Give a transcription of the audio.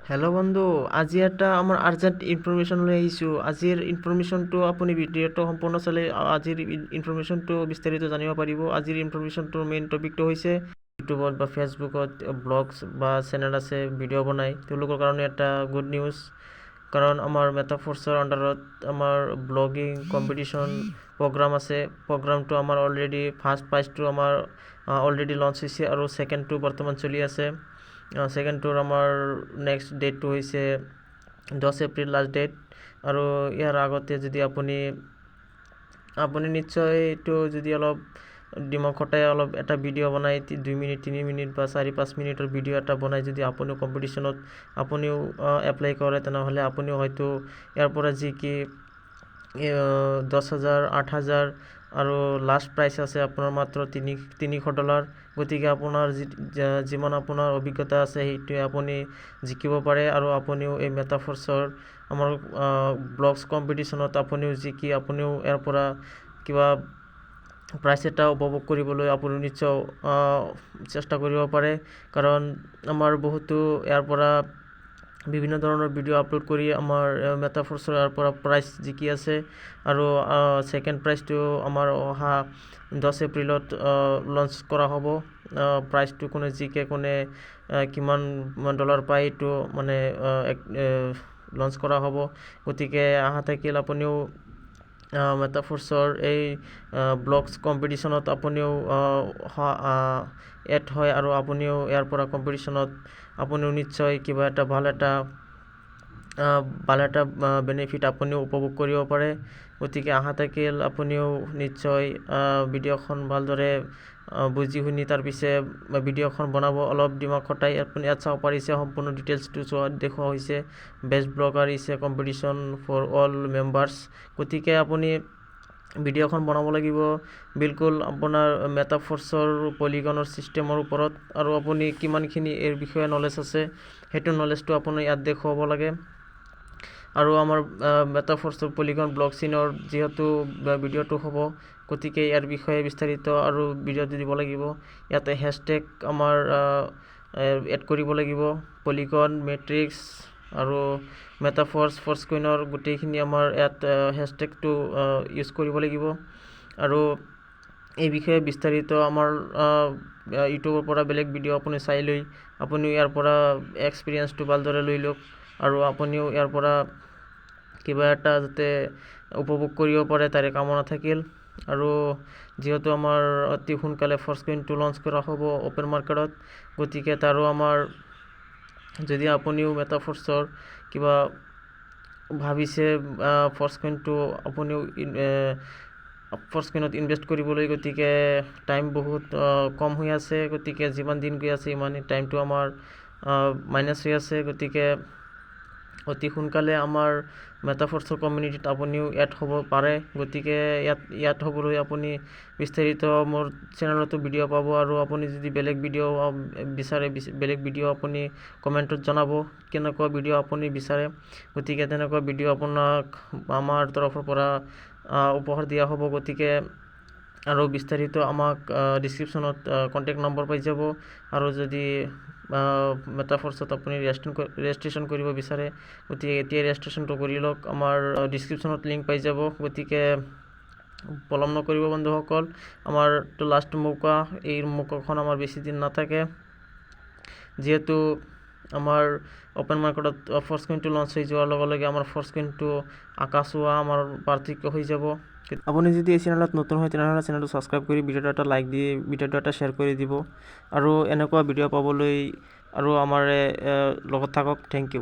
Hello' বন্ধু, আজি এটা আমাৰ আৰ্জেণ্ট ইনফৰমেশ্যন লৈ আহিছোঁ। আজিৰ ইনফৰমেশ্যনটো আপুনি ভিডিঅ'টো সম্পূৰ্ণ চালে আজিৰ ইনফৰমেশ্যনটো বিস্তাৰিত জানিব পাৰিব। আজিৰ ইনফৰমেশ্যনটোৰ মেইন টপিকটো হৈছে ইউটিউবত বা ফেচবুকত ব্লগছ বা চেনেল আছে, ভিডিঅ' বনায়, তেওঁলোকৰ কাৰণে এটা গুড নিউজ। কাৰণ আমাৰ মেটাফৰ্ছৰ আণ্ডাৰত আমাৰ ব্লগিং কম্পিটিশ্যন প্ৰগ্ৰাম আছে। প্ৰগ্ৰামটো আমাৰ অলৰেডি ফাৰ্ষ্ট প্ৰাইজটো আমাৰ অলৰেডি লঞ্চ হৈছে আৰু ছেকেণ্ডটো বৰ্তমান চলি আছে। ছেকেণ্ডটোৰ আমাৰ নেক্সট ডেটটো হৈছে 10 এপ্ৰিল লাষ্ট ডেট। আৰু ইয়াৰ আগতে যদি আপুনি নিশ্চয় এইটো যদি অলপ দিমাগ খটাই অলপ এটা ভিডিঅ' বনাই 2 মিনিট 3 মিনিট বা 4-5 মিনিটৰ ভিডিঅ' এটা বনাই যদি আপুনিও কম্পিটিশ্যনত আপুনিও এপ্লাই কৰে, তেনেহ'লে আপুনিও হয়তো ইয়াৰ পৰা যি কি 10,000 8,000 আৰু লাষ্ট প্ৰাইচ আছে আপোনাৰ মাত্ৰ $300। গতিকে আপোনাৰ যিমান আপোনাৰ অভিজ্ঞতা আছে সেইটোৱে আপুনি জিকিব পাৰে। আৰু আপুনিও এই মেটাফৰ্ছৰ আমাৰ ব্লগছ কম্পিটিশ্যনত আপুনিও জিকি আপুনিও ইয়াৰ পৰা কিবা প্ৰাইজ এটা উপভোগ কৰিবলৈ আপুনি নিশ্চয় চেষ্টা কৰিব পাৰে। কাৰণ আমাৰ বহুতো ইয়াৰ পৰা বিভিন্ন ধৰণৰ ভিডিঅ' আপলোড কৰি আমাৰ মেটাফৰ্ছৰ ইয়াৰ পৰা প্ৰাইজ জিকি আছে। আৰু ছেকেণ্ড প্ৰাইজটো আমাৰ অহা 10 এপ্ৰিলত লঞ্চ কৰা হ'ব। প্ৰাইজটো কোনে জিকে, কোনে কিমান ডলাৰ পায়, এইটো মানে লঞ্চ কৰা হ'ব। গতিকে আশা থাকিল আপুনিও মেটাফৰ্ছৰ এই ব্লগছ কম্পিটিশ্যনত আপুনিও এড হয় আৰু আপুনিও ইয়াৰ পৰা কম্পিটিশ্যনত আপুনিও নিশ্চয় কিবা এটা ভাল এটা বেনিফিট আপুনিও উপভোগ কৰিব পাৰে। গতিকে আশা থাকিল আপুনিও নিশ্চয় ভিডিঅ'খন ভালদৰে বুজি শুনি তাৰপিছে ভিডিঅ'খন বনাব। অলপ দিমাগ খটাই আপুনি ইয়াত চাব পাৰিছে, সম্পূৰ্ণ ডিটেইলছটো দেখুওৱা হৈছে। Best blogger is a competition for all members. গতিকে আপুনি ভিডিঅ'খন বনাব লাগিব বিলকুল আপোনাৰ মেটাফৰ্ছৰ পলিগনৰ ছিষ্টেমৰ ওপৰত, আৰু আপুনি কিমানখিনি এই বিষয়ে নলেজ আছে সেইটো নলেজটো আপুনি ইয়াত দেখুৱাব লাগে। আৰু আমাৰ মেটাফৰ্ছৰ পলিগন ব্লগ চিনৰ যিহেতু ভিডিঅ'টো হ'ব, গতিকে ইয়াৰ বিষয়ে বিস্তাৰিত আৰু ভিডিঅ'টো দিব লাগিব। ইয়াতে হেছটেগ আমাৰ এড কৰিব লাগিব, পলিগন মেট্ৰিক্স আৰু মেটাফৰ্ছ ফ'ৰস্ক্ৰীনৰ গোটেইখিনি আমাৰ ইয়াত হেছটেগটো ইউজ কৰিব লাগিব। আৰু এই বিষয়ে বিস্তাৰিত আমাৰ ইউটিউবৰ পৰা বেলেগ ভিডিঅ' আপুনি চাই লৈ আপুনিও ইয়াৰ পৰা এক্সপিৰিয়েঞ্চটো ভালদৰে লৈ লওক, আৰু আপুনিও ইয়াৰ পৰা কিবা এটা যাতে উপভোগ কৰিব পাৰে তাৰে কামনা থাকিল। আৰু যিহেতু আমাৰ অতি সোনকালে ফ'ৰস্ক্ৰীনটো লঞ্চ কৰা হ'ব অ'পেন মাৰ্কেটত, গতিকে তাৰো আমাৰ যদি আপুনিও মেটাফৰ্ছৰ কিবা ভাবিছে ফ'ৰস্ক্ৰীনটো আপুনিও ফ'ৰস্ক্ৰীনত ইনভেষ্ট কৰিবলৈ, গতিকে টাইম বহুত কম হৈ আছে। গতিকে যিমান দিন গৈ আছে ইমানেই টাইমটো আমাৰ মাইনাছ হৈ আছে। গতিকে অতি সোনকালে আমাৰ মেটাফৰ্ছৰ কমিউনিটিত আপুনিও এড হ'ব পাৰে। গতিকে ইয়াত হ'বলৈ আপুনি বিস্তাৰিত মোৰ চেনেলতো ভিডিঅ' পাব। আৰু আপুনি যদি বেলেগ ভিডিঅ' বিচাৰে, বেলেগ ভিডিঅ' আপুনি কমেণ্টত জনাব কেনেকুৱা ভিডিঅ' আপুনি বিচাৰে। গতিকে তেনেকুৱা ভিডিঅ' আপোনাক আমাৰ তৰফৰ পৰা উপহাৰ দিয়া হ'ব। গতিকে আৰু বিস্তাৰিত আমাক ডিছক্ৰিপশ্যনত কণ্টেক্ট নম্বৰ পাই যাব। আৰু যদি মেটাফৰ্ছত আপুনি ৰেজিষ্ট্ৰেশ্যন কৰিব বিচাৰে, গতিকে এতিয়াই ৰেজিষ্ট্ৰেশ্যনটো কৰি লওক, আমাৰ ডিছক্ৰিপশ্যনত লিংক পাই যাব। গতিকে পলম নকৰিব বন্ধুসকল, আমাৰতো লাষ্ট মৌকা, এই মৌকাখন আমাৰ বেছি দিন নাথাকে। যিহেতু আমাৰ অ'পেন মাৰ্কেটত ফ'ৰস্ক্ৰীনটো লঞ্চ হৈ যোৱাৰ লগে লগে আমাৰ ফ'ৰস্ক্ৰীনটো আকাশ চোৱা আমাৰ পাৰ্থক্য হৈ যাব। আপুনি যদি এই চেনেলত নতুন হয় তেনেহ'লে চেনেলটো ছাবস্ক্ৰাইব কৰি ভিডিঅ'টো এটা লাইক দি ভিডিঅ'টো এটা শ্বেয়াৰ কৰি দিব। আৰু এনেকুৱা ভিডিঅ' পাবলৈ আৰু আমাৰ লগত থাকক। Thank U.